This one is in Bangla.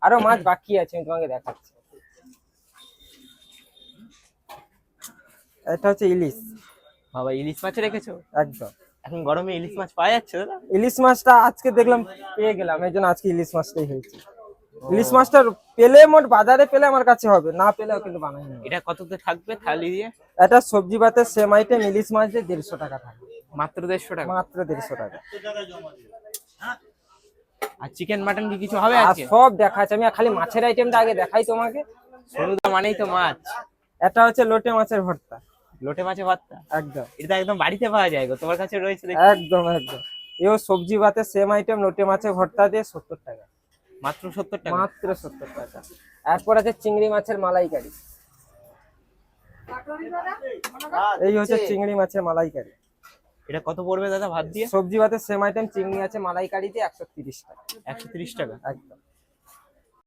আরো মাছ বাকি আছে, আমি তোমাকে দেখাচ্ছি। এটা হচ্ছে ইলিশ। বাবা ইলিশ মাছ রেখেছো? একদম। এখন গরমে ইলিশ মাছ পাওয়া যাচ্ছে দাদা? ইলিশ মাছটা আজকে দেখলাম পেয়ে গেলাম, এই জন্য আজকে ইলিশ মাছটাই হয়েছে। ইলিশ মাছটা পেলে মোট বাজারে পেলে আমার কাছে হবে, না পেলেও কিন্তু বানাই না। এটা কততে থাকবে থালি দিয়ে? এটা সবজি ভাতের সেম আইটেম ইলিশ মাছ দিয়ে 150 টাকা থাকবে। মাত্র 150 টাকা? মাত্র 150 টাকা। আর চিকেন মাটন কি কিছু হবে আর আজকে? সব দেখাচ্ছে, আমি খালি মাছের আইটেমটা আগে দেখাই তোমাকে। সরুদা মানেই তো মাছ। এটা হচ্ছে লোটে মাছের ভর্তা। লোটে মাছের ভর্তা? একদম। এটা একদম বাড়িতে পাওয়া যায় গো, তোমার কাছে রয়েছে দেখি। একদম একদম। এও সবজি ভাতের সেম আইটেম লোটে মাছের ভর্তা দিয়ে 70 টাকা। মাত্র 70 টাকা? মাত্র 70 টাকা। এরপর আছে চিংড়ি মাছের মালাইকারি। এই হচ্ছে চিংড়ি মাছের মালাইকারি। এটা কত পড়বে দাদা ভাত দিয়ে? সবজি ভাতের সেম আইটেম চিংড়ি আছে মালাইকারি দিয়ে 130 টাকা। 130 টাকা? একদম।